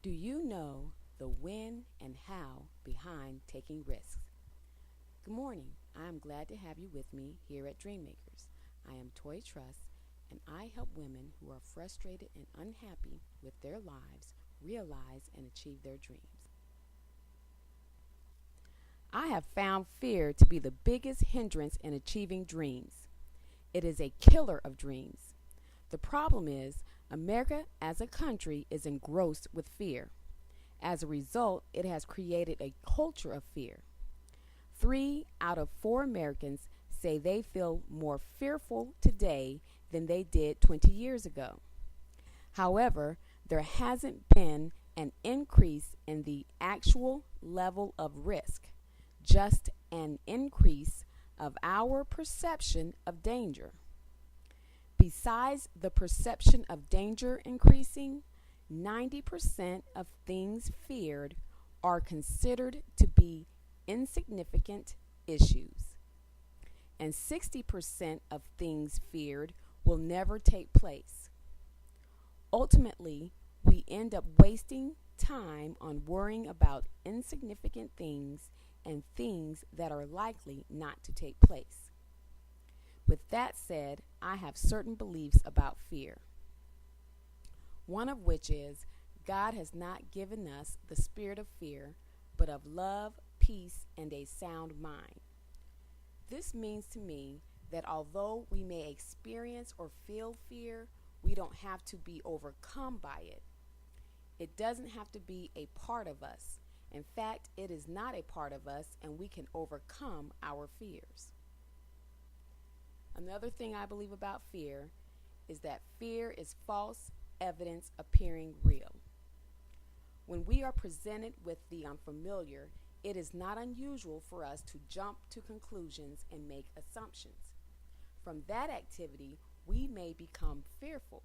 Do you know the when and how behind taking risks? Good morning. I am glad to have you with me here at Dreammakers. I am Toy Trust, and I help women who are frustrated and unhappy with their lives realize and achieve their dreams. I have found fear to be the biggest hindrance in achieving dreams. It is a killer of dreams. The problem is, America as a country is engrossed with fear. As a result, it has created a culture of fear. 3 out of 4 Americans say they feel more fearful today than they did 20 years ago. However, there hasn't been an increase in the actual level of risk, just an increase of our perception of danger. Besides the perception of danger increasing, 90% of things feared are considered to be insignificant issues, and 60% of things feared will never take place. Ultimately, we end up wasting time on worrying about insignificant things and things that are likely not to take place. With that said, I have certain beliefs about fear. One of which is God has not given us the spirit of fear, but of love, peace, and a sound mind. This means to me that although we may experience or feel fear, we don't have to be overcome by it. It doesn't have to be a part of us. In fact, it is not a part of us, and we can overcome our fears. Another thing I believe about fear is that fear is false evidence appearing real. When we are presented with the unfamiliar, it is not unusual for us to jump to conclusions and make assumptions. From that activity, we may become fearful.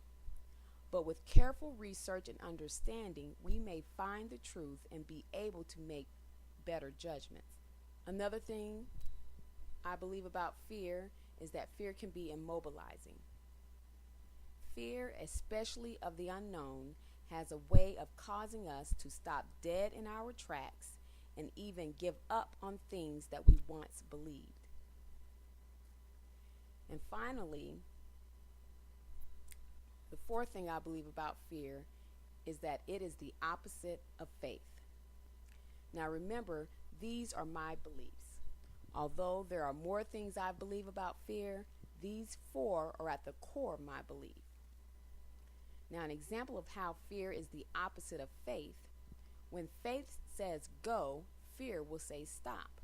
But with careful research and understanding, we may find the truth and be able to make better judgments. Another thing I believe about fear is that fear can be immobilizing. Fear, especially of the unknown, has a way of causing us to stop dead in our tracks and even give up on things that we once believed. And finally, the fourth thing I believe about fear is that it is the opposite of faith. Now remember, these are my beliefs. Although there are more things I believe about fear, these 4 are at the core of my belief. Now, an example of how fear is the opposite of faith: when faith says go, fear will say stop.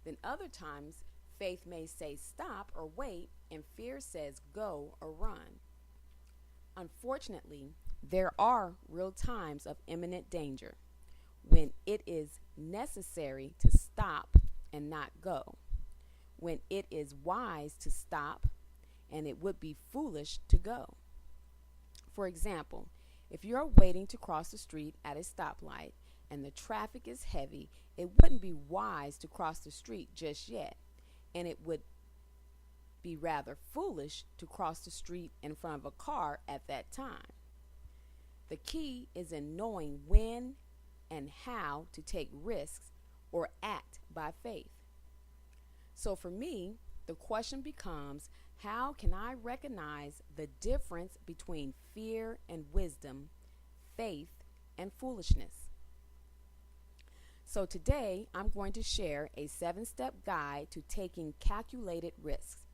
Then other times, faith may say stop or wait, and fear says go or run. Unfortunately, there are real times of imminent danger when it is necessary to stop and not go, when it is wise to stop and it would be foolish to go. For example, if you're waiting to cross the street at a stoplight and the traffic is heavy, it wouldn't be wise to cross the street just yet, and it would be rather foolish to cross the street in front of a car at that time. The key is in knowing when and how to take risks or act by faith. So for me, the question becomes, how can I recognize the difference between fear and wisdom, faith and foolishness? So today, I'm going to share a 7-step guide to taking calculated risks.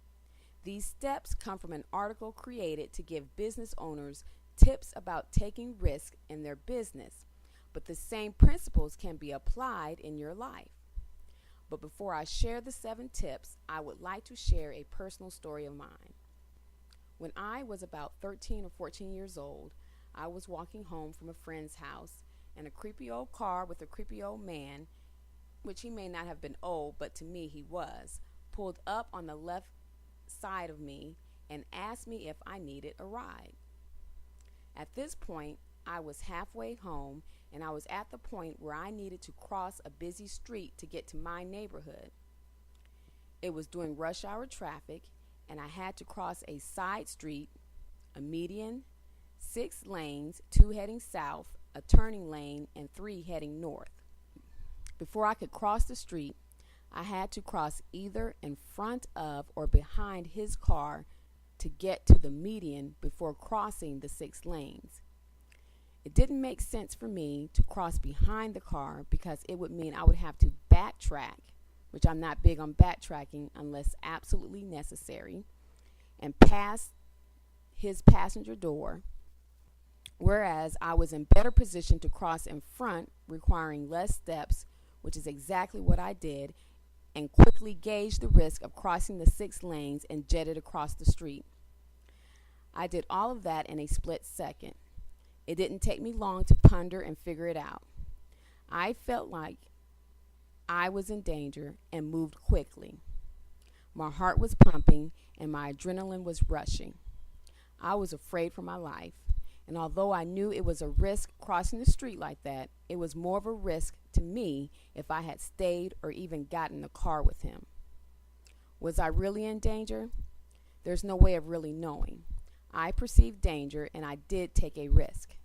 These steps come from an article created to give business owners tips about taking risks in their business, but the same principles can be applied in your life. But before I share the 7 tips, I would like to share a personal story of mine. When I was about 13 or 14 years old, I was walking home from a friend's house, and a creepy old car with a creepy old man, which he may not have been old, but to me he was, pulled up on the left side of me and asked me if I needed a ride. At this point, I was halfway home, and I was at the point where I needed to cross a busy street to get to my neighborhood. It was during rush hour traffic, and I had to cross a side street, a median, 6 lanes, 2 heading south, a turning lane, and 3 heading north. Before I could cross the street, I had to cross either in front of or behind his car to get to the median before crossing the 6 lanes. It didn't make sense for me to cross behind the car because it would mean I would have to backtrack, which I'm not big on backtracking unless absolutely necessary, and pass his passenger door, whereas I was in better position to cross in front, requiring less steps, which is exactly what I did, and quickly gauged the risk of crossing the 6 lanes and jetted across the street. I did all of that in a split second. It didn't take me long to ponder and figure it out. I felt like I was in danger and moved quickly. My heart was pumping and my adrenaline was rushing. I was afraid for my life, and although I knew it was a risk crossing the street like that, it was more of a risk to me if I had stayed or even gotten in the car with him. Was I really in danger? There's no way of really knowing. I perceived danger and I did take a risk.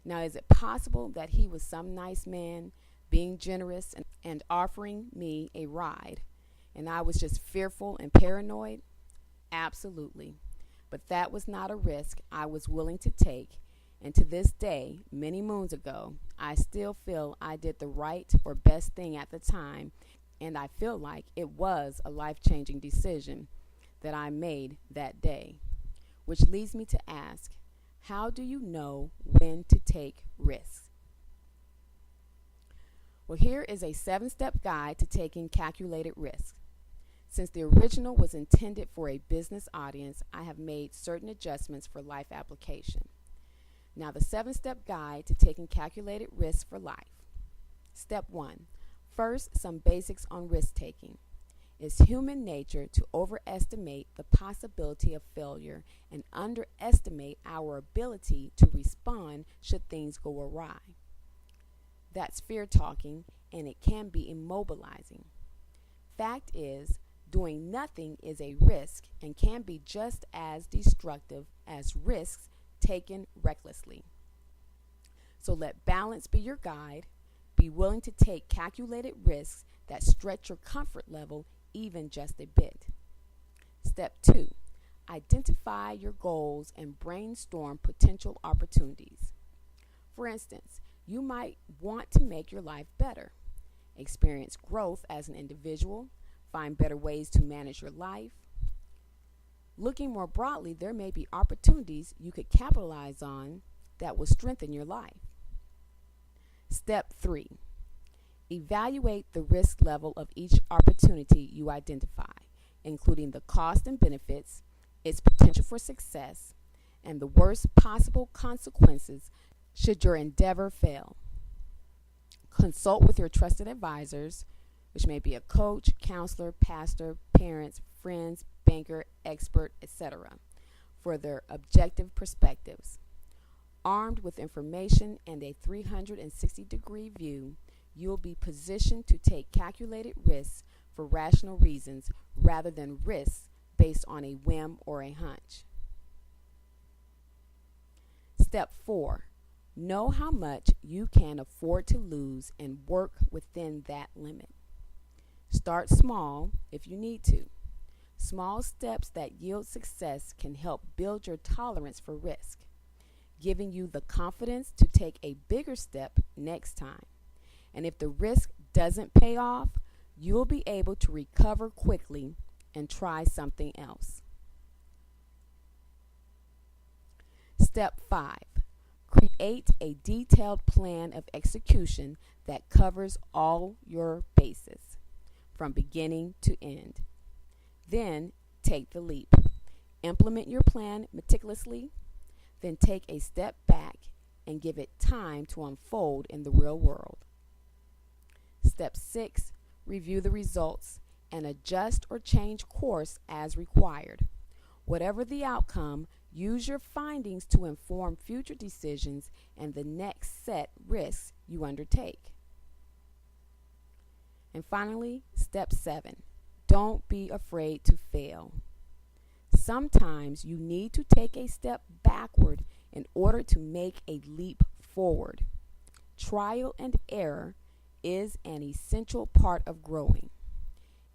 Now, is it possible that he was some nice man, being generous and offering me a ride, and I was just fearful and paranoid? Absolutely. But that was not a risk I was willing to take, and to this day, many moons ago, I still feel I did the right or best thing at the time, and I feel like it was a life-changing decision that I made that day. Which leads me to ask, how do you know when to take risks? Well, here is a 7-step guide to taking calculated risks. Since the original was intended for a business audience, I have made certain adjustments for life application. Now, the 7-step guide to taking calculated risks for life. Step 1. First, some basics on risk taking. It's human nature to overestimate the possibility of failure and underestimate our ability to respond should things go awry. That's fear talking, and it can be immobilizing. Fact is, doing nothing is a risk and can be just as destructive as risks taken recklessly. So let balance be your guide. Be willing to take calculated risks that stretch your comfort level even just a bit. Step 2. Identify your goals and brainstorm potential opportunities. For instance, you might want to make your life better, experience growth as an individual, find better ways to manage your life. Looking more broadly, there may be opportunities you could capitalize on that will strengthen your life. Step 3. Evaluate the risk level of each opportunity you identify, including the cost and benefits, its potential for success, and the worst possible consequences should your endeavor fail. Consult with your trusted advisors, which may be a coach, counselor, pastor, parents, friends, banker, expert, etc., for their objective perspectives. Armed with information and a 360-degree view, you will be positioned to take calculated risks for rational reasons rather than risks based on a whim or a hunch. Step 4. Know how much you can afford to lose and work within that limit. Start small if you need to. Small steps that yield success can help build your tolerance for risk, giving you the confidence to take a bigger step next time. And if the risk doesn't pay off, you will be able to recover quickly and try something else. Step 5. Create a detailed plan of execution that covers all your bases, from beginning to end. Then take the leap. Implement your plan meticulously, then take a step back and give it time to unfold in the real world. Step 6. Review the results and adjust or change course as required. Whatever the outcome, use your findings to inform future decisions and the next set risks you undertake. And finally, step 7. Don't be afraid to fail. Sometimes you need to take a step backward in order to make a leap forward. trial and error is an essential part of growing.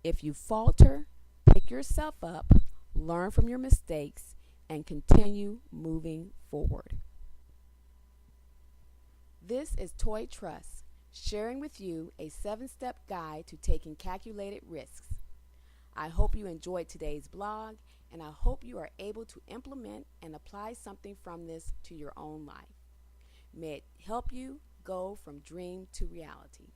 If you falter, pick yourself up, learn from your mistakes, and continue moving forward. This is Toy Trust, sharing with you a 7-step guide to taking calculated risks. I hope you enjoyed today's blog, and I hope you are able to implement and apply something from this to your own life. May it help you go from dream to reality.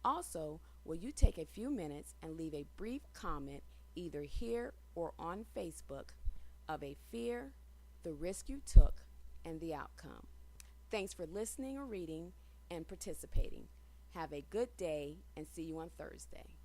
Also, will you take a few minutes and leave a brief comment either here or on Facebook of a fear, the risk you took, and the outcome. Thanks for listening or reading and participating. Have a good day and see you on Thursday.